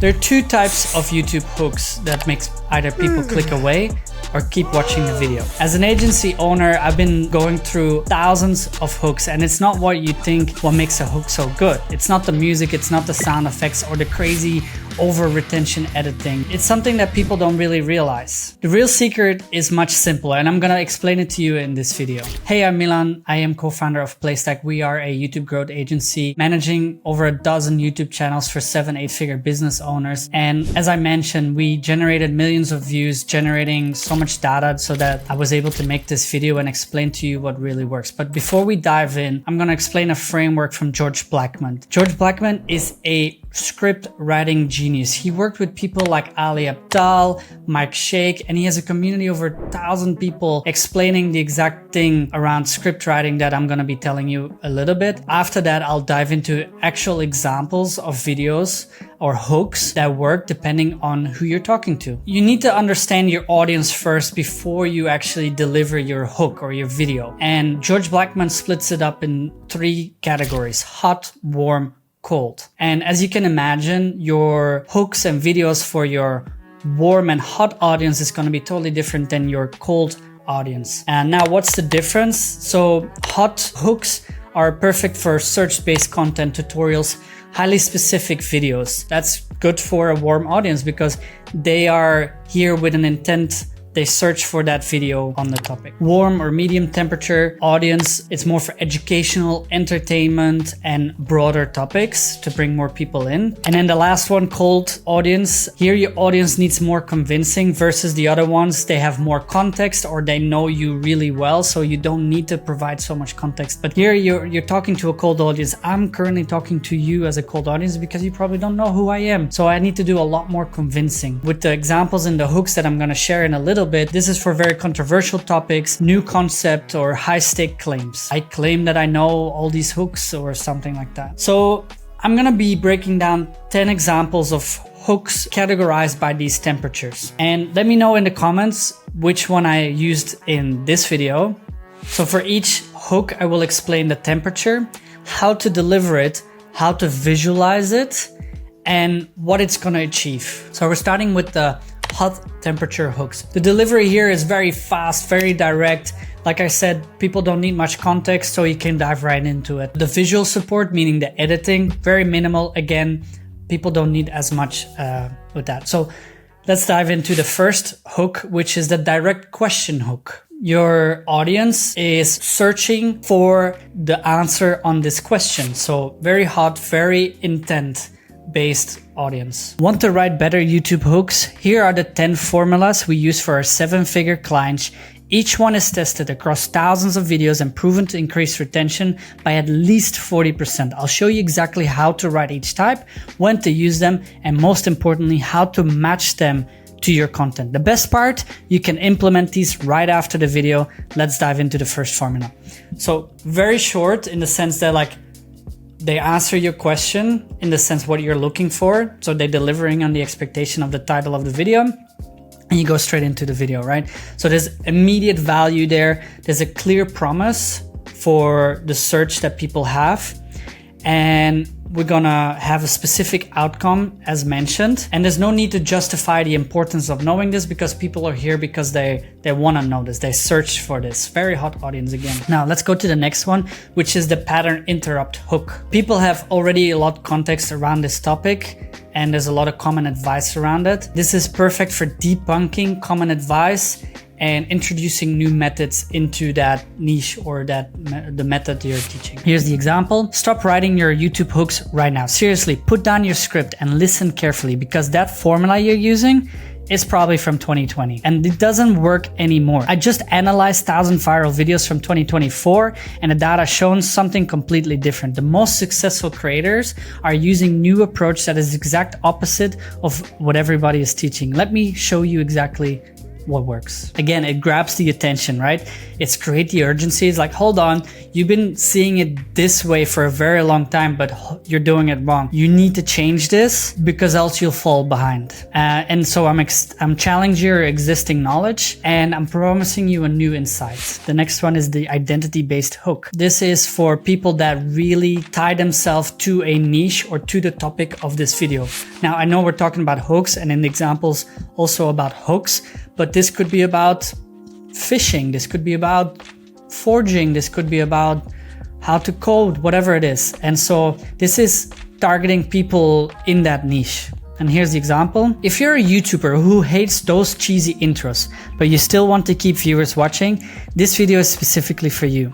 There are two types of YouTube hooks that makes either people click away or keep watching the video. As an agency owner, I've been going through thousands of hooks, and it's not what you think what makes a hook so good. It's not the music, it's not the sound effects or the crazy over retention editing. It's something that people don't really realize. The real secret is much simpler, and I'm gonna explain it to you in this video. Hey, I'm Milan. I am co-founder of Playstack. We are a YouTube growth agency managing over a dozen YouTube channels for 7-8-figure business owners. And as I mentioned, we generated millions of views, generating so much data so that I was able to make this video and explain to you what really works. But before we dive in, I'm gonna explain a framework from George Blackman. George Blackman is a script writing genius. He worked with people like Ali Abdaal, Mike Shake, and he has a community over 1,000 people explaining the exact thing around script writing that I'm gonna be telling you a little bit. After that, I'll dive into actual examples of videos or hooks that work depending on who you're talking to. You need to understand your audience first before you actually deliver your hook or your video. And George Blackman splits it up in 3 categories: hot, warm, cold. And as you can imagine, your hooks and videos for your warm and hot audience is going to be totally different than your cold audience. And now what's the difference? So hot hooks are perfect for search-based content, tutorials, highly specific videos. That's good for a warm audience because they are here with an intent. They search for that video on the topic. Warm or medium temperature audience, it's more for educational, entertainment, and broader topics to bring more people in. And then the last one, cold audience. Here your audience needs more convincing versus the other ones. They have more context or they know you really well, so you don't need to provide so much context. But here you're talking to a cold audience. I'm currently talking to you as a cold audience because you probably don't know who I am. So I need to do a lot more convincing. With the examples and the hooks that I'm gonna share in a little bit, this is for very controversial topics, new concept, or high stake claims. I claim that I know all these hooks or something like that. So I'm gonna be breaking down 10 examples of hooks categorized by these temperatures. And let me know in the comments which one I used in this video. So for each hook, I will explain the temperature, how to deliver it, how to visualize it, and what it's gonna achieve. So we're starting with the hot temperature hooks. The delivery here is very fast, very direct. Like I said, people don't need much context, so you can dive right into it. The visual support, meaning the editing, very minimal. Again, people don't need as much with that. So let's dive into the first hook, which is the direct question hook. Your audience is searching for the answer on this question. So very hot, very intent based audience. Want to write better YouTube hooks? Here are the 10 formulas we use for our 7-figure clients. Each one is tested across thousands of videos and proven to increase retention by at least 40%. I'll show you exactly how to write each type, when to use them, and most importantly, how to match them to your content. The best part, you can implement these right after the video. Let's dive into the first formula. So very short in the sense that they answer your question in the sense what you're looking for. So they're delivering on the expectation of the title of the video, and you go straight into the video, right? So there's immediate value there. There's a clear promise for the search that people have. And we're gonna have a specific outcome as mentioned. And there's no need to justify the importance of knowing this because people are here because they wanna know this. They search for this. Very hot audience again. Now let's go to the next one, which is the pattern interrupt hook. People have already a lot of context around this topic and there's a lot of common advice around it. This is perfect for debunking common advice and introducing new methods into that niche or the method you're teaching. Here's the example. Stop writing your YouTube hooks right now. Seriously, put down your script and listen carefully because that formula you're using is probably from 2020 and it doesn't work anymore. I just analyzed 1,000 viral videos from 2024 and the data shows something completely different. The most successful creators are using new approach that is exact opposite of what everybody is teaching. Let me show you exactly what works. Again, it grabs the attention, right? It's create the urgency. It's like, hold on, you've been seeing it this way for a very long time, but you're doing it wrong. You need to change this because else you'll fall behind. And so I'm challenging your existing knowledge and I'm promising you a new insight. The next one is the identity-based hook. This is for people that really tie themselves to a niche or to the topic of this video. Now, I know we're talking about hooks and in the examples also about hooks, but this could be about fishing, this could be about forging, this could be about how to code, whatever it is. And so this is targeting people in that niche. And here's the example. If you're a YouTuber who hates those cheesy intros, but you still want to keep viewers watching, this video is specifically for you.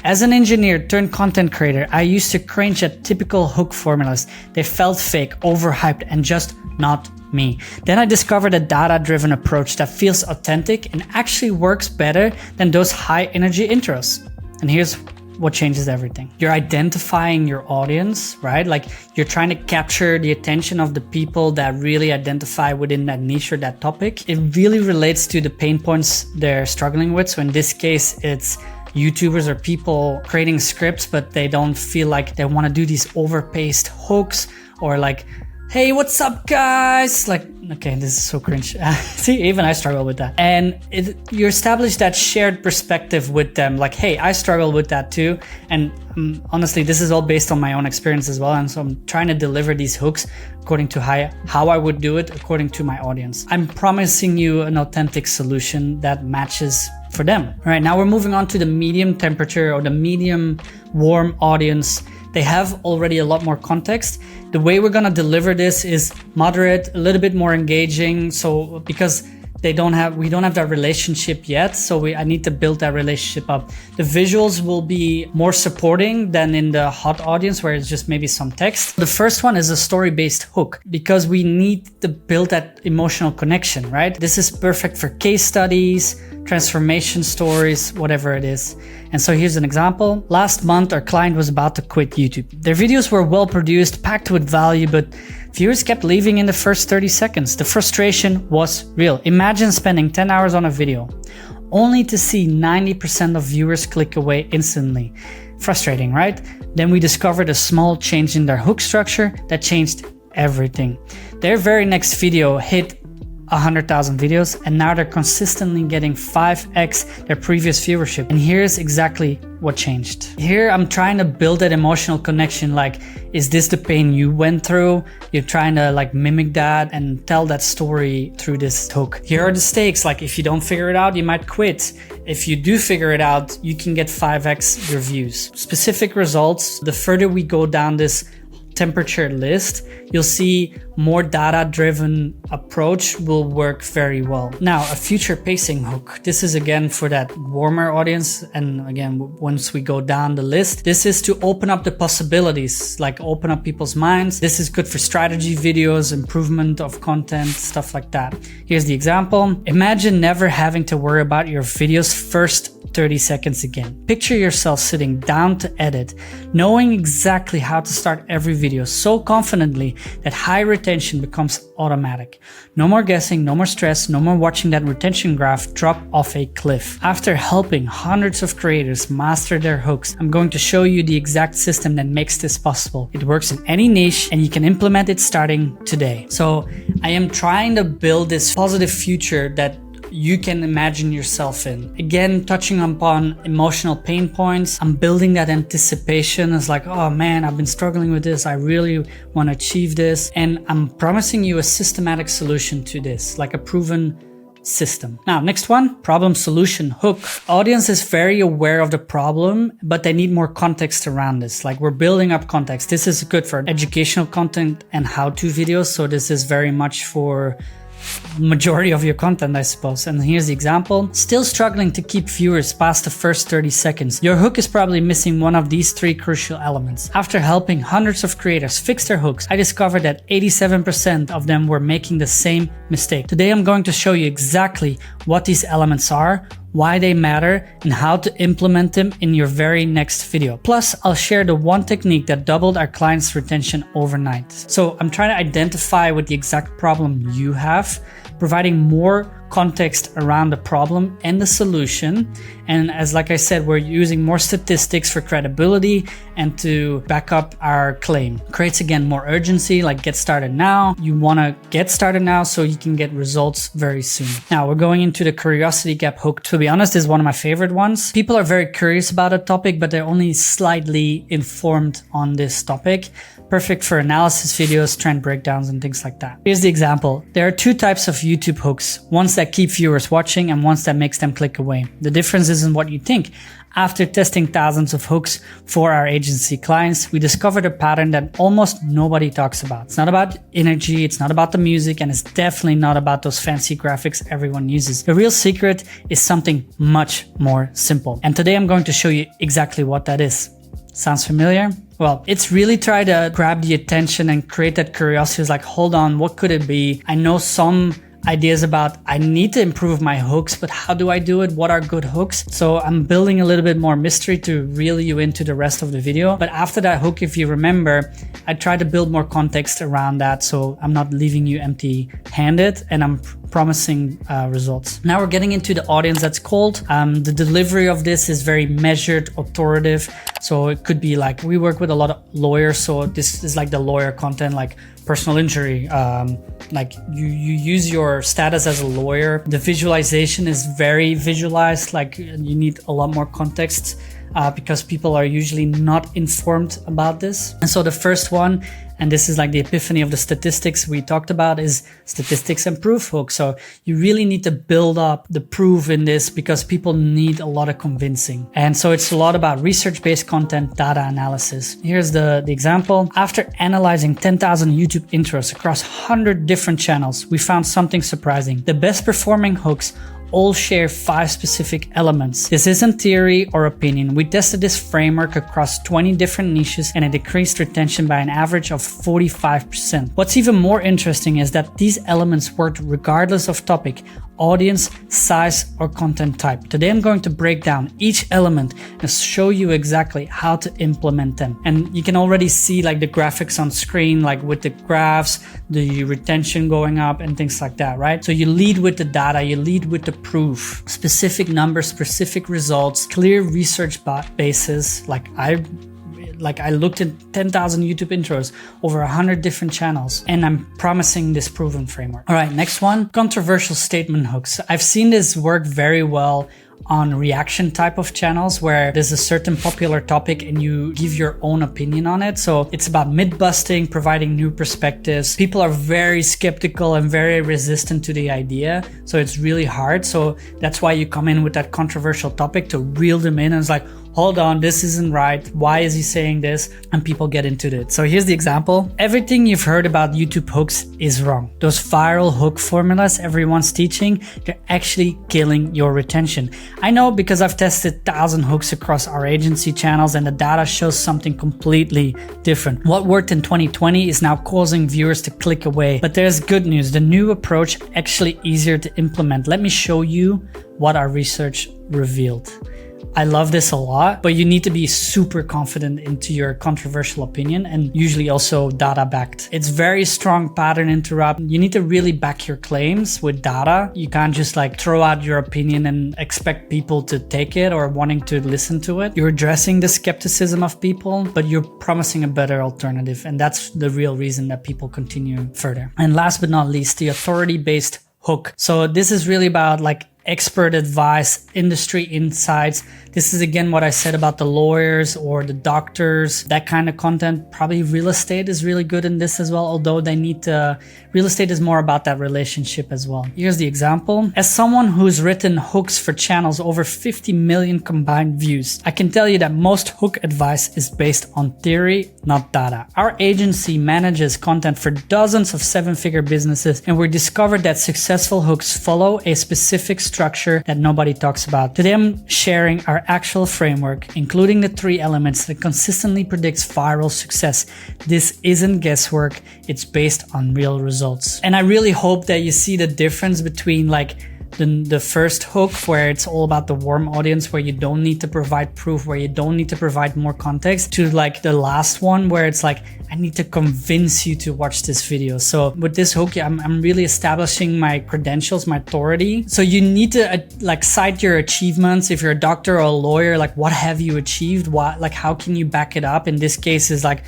As an engineer turned content creator, I used to cringe at typical hook formulas. They felt fake, overhyped, and just not me. Then I discovered a data-driven approach that feels authentic and actually works better than those high-energy intros. And here's what changes everything. You're identifying your audience, right? Like you're trying to capture the attention of the people that really identify within that niche or that topic. It really relates to the pain points they're struggling with. So in this case, it's YouTubers or people creating scripts, but they don't feel like they want to do these overpaced hooks or like, hey, what's up guys? Like, okay, this is so cringe. See, even I struggle with that. And you establish that shared perspective with them. Like, hey, I struggle with that too. And honestly, this is all based on my own experience as well. And so I'm trying to deliver these hooks according to how I would do it according to my audience. I'm promising you an authentic solution that matches for them. All right, now we're moving on to the medium temperature or the medium warm audience. They have already a lot more context. The way we're gonna deliver this is moderate, a little bit more engaging. So because we don't have that relationship yet, so I need to build that relationship up. The visuals will be more supporting than in the hot audience where it's just maybe some text. The first one is a story-based hook because we need to build that emotional connection, right? This is perfect for case studies, transformation stories, whatever it is. And so here's an example. Last month, our client was about to quit YouTube. Their videos were well produced, packed with value, but viewers kept leaving in the first 30 seconds. The frustration was real. Imagine spending 10 hours on a video, only to see 90% of viewers click away instantly. Frustrating, right? Then we discovered a small change in their hook structure that changed everything. Their very next video hit 100,000 videos and now they're consistently getting 5x their previous viewership. And here's exactly what changed. Here I'm trying to build that emotional connection. Like, is this the pain you went through? You're trying to like mimic that and tell that story through this hook. Here are the stakes. Like if you don't figure it out, you might quit. If you do figure it out, you can get 5x your views. Specific results. The further we go down this temperature list, you'll see more data-driven approach will work very well. Now, a future pacing hook. This is again for that warmer audience. And again, once we go down the list, this is to open up the possibilities, like open up people's minds. This is good for strategy videos, improvement of content, stuff like that. Here's the example. Imagine never having to worry about your video's first 30 seconds again. Picture yourself sitting down to edit, knowing exactly how to start every video so confidently that high retention becomes automatic. No more guessing, no more stress, no more watching that retention graph drop off a cliff. After helping hundreds of creators master their hooks, I'm going to show you the exact system that makes this possible. It works in any niche and you can implement it starting today. So I am trying to build this positive future that you can imagine yourself in. Again, touching upon emotional pain points, I'm building that anticipation. It's like, oh man, I've been struggling with this. I really want to achieve this. And I'm promising you a systematic solution to this, like a proven system. Now, next one, problem solution hook. Audience is very aware of the problem, but they need more context around this. Like we're building up context. This is good for educational content and how-to videos. So this is very much for majority of your content, I suppose. And here's the example. Still struggling to keep viewers past the first 30 seconds. Your hook is probably missing one of these three crucial elements. After helping hundreds of creators fix their hooks, I discovered that 87% of them were making the same mistake. Today, I'm going to show you exactly what these elements are, why they matter, and how to implement them in your very next video. Plus, I'll share the one technique that doubled our clients' retention overnight. So I'm trying to identify what the exact problem you have, providing more context around the problem and the solution. And as like I said, we're using more statistics for credibility and to back up our claim. Creates again more urgency, like get started now. You want to get started now so you can get results very soon. Now we're going into the curiosity gap hook. To be honest, this is one of my favorite ones. People are very curious about a topic, but they're only slightly informed on this topic. Perfect for analysis videos, trend breakdowns, and things like that. Here's the example. There are two types of YouTube hooks, ones that keep viewers watching and ones that makes them click away. The difference isn't what you think. After testing thousands of hooks for our agency clients, we discovered a pattern that almost nobody talks about. It's not about energy, it's not about the music, and it's definitely not about those fancy graphics everyone uses. The real secret is something much more simple. And today I'm going to show you exactly what that is. Sounds familiar? Well, it's really try to grab the attention and create that curiosity. It's like, hold on, what could it be? I know some ideas about I need to improve my hooks, but how do I do it? What are good hooks? So I'm building a little bit more mystery to reel you into the rest of the video. But after that hook, if you remember, I try to build more context around that. So I'm not leaving you empty handed and I'm promising results. Now we're getting into the audience that's cold. The delivery of this is very measured, authoritative. So it could be like, we work with a lot of lawyers. So this is like the lawyer content, like personal injury, like you use your status as a lawyer. The visualization is very visualized, like you need a lot more context because people are usually not informed about this. And so the first one, and this is like the epiphany of the statistics we talked about, is statistics and proof hook. So you really need to build up the proof in this because people need a lot of convincing. And so it's a lot about research-based content, data analysis. Here's the example. After analyzing 10,000 YouTube intros across 100 different channels, we found something surprising. The best performing hooks all share 5 specific elements. This isn't theory or opinion. We tested this framework across 20 different niches and it decreased retention by an average of 45%. What's even more interesting is that these elements worked regardless of topic, audience, size, or content type. Today I'm going to break down each element and show you exactly how to implement them. And you can already see like the graphics on screen, like with the graphs, the retention going up and things like that, right? So you lead with the data, you lead with the proof, specific numbers, specific results, clear research bases. Like I looked at 10,000 YouTube intros over 100 different channels and I'm promising this proven framework. All right, next one, controversial statement hooks. I've seen this work very well on reaction type of channels where there's a certain popular topic and you give your own opinion on it. So it's about myth busting, providing new perspectives. People are very skeptical and very resistant to the idea. So it's really hard. So that's why you come in with that controversial topic to reel them in and it's like, hold on, this isn't right. Why is he saying this? And people get into it. So here's the example. Everything you've heard about YouTube hooks is wrong. Those viral hook formulas everyone's teaching, they're actually killing your retention. I know because I've tested 1,000 hooks across our agency channels and the data shows something completely different. What worked in 2020 is now causing viewers to click away. But there's good news. The new approach actually easier to implement. Let me show you what our research revealed. I love this a lot, but you need to be super confident into your controversial opinion and usually also data backed. It's very strong pattern interrupt. You need to really back your claims with data. You can't just like throw out your opinion and expect people to take it or wanting to listen to it. You're addressing the skepticism of people, but you're promising a better alternative. And that's the real reason that people continue further. And last but not least, the authority-based hook. So this is really about like expert advice, industry insights. This is again what I said about the lawyers or the doctors, that kind of content. Probably real estate is really good in this as well, although they need to, real estate is more about that relationship as well. Here's the example. As someone who's written hooks for channels over 50 million combined views, I can tell you that most hook advice is based on theory, not data. Our agency manages content for dozens of 7-figure businesses, and we discovered that successful hooks follow a specific structure that nobody talks about. Today I'm sharing our actual framework, including the 3 elements that consistently predicts viral success. This isn't guesswork, it's based on real results. And I really hope that you see the difference between like the first hook where it's all about the warm audience, where you don't need to provide proof, where you don't need to provide more context, to like the last one where it's like, I need to convince you to watch this video. So with this hook, I'm really establishing my credentials, my authority. So you need to like cite your achievements. If you're a doctor or a lawyer, like what have you achieved? What, like how can you back it up? In this case is like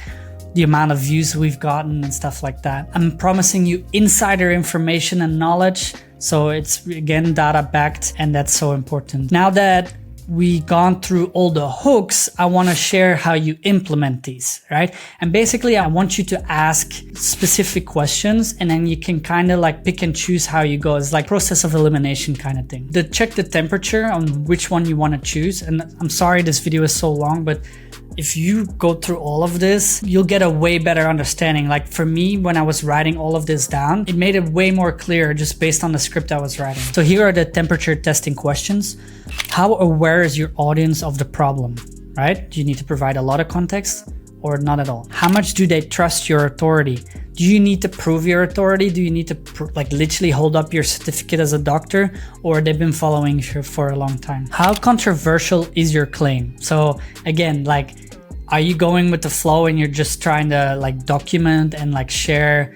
the amount of views we've gotten and stuff like that. I'm promising you insider information and knowledge. So it's again data backed, and that's so important. Now that we gone through all the hooks, I want to share how you implement these, right? And basically I want you to ask specific questions, and then you can kind of like pick and choose how you go. It's like process of elimination kind of thing. Check the temperature on which one you want to choose. And I'm sorry this video is so long, but if you go through all of this, you'll get a way better understanding. Like for me, when I was writing all of this down, it made it way more clear just based on the script I was writing. So here are the temperature testing questions. How aware is your audience of the problem, right? Do you need to provide a lot of context or not at all? How much do they trust your authority? Do you need to prove your authority? Do you need to like literally hold up your certificate as a doctor, or they've been following you for a long time? How controversial is your claim? So again, like, are you going with the flow and you're just trying to like document and like share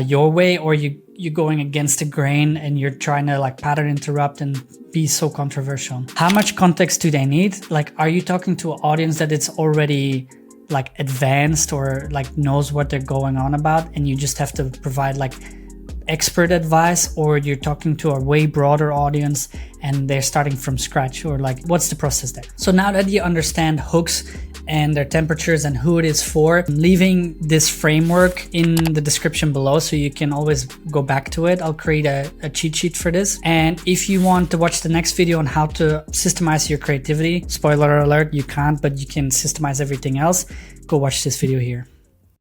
your way, or you're going against the grain and you're trying to like pattern interrupt and be so controversial? How much context do they need? Like, are you talking to an audience that it's already like advanced or like knows what they're going on about, and you just have to provide like expert advice, or you're talking to a way broader audience and they're starting from scratch, or like what's the process there? So now that you understand hooks and their temperatures and who it is for, I'm leaving this framework in the description below so you can always go back to it. I'll create a cheat sheet for this. And if you want to watch the next video on how to systemize your creativity, spoiler alert, you can't, but you can systemize everything else, go watch this video here.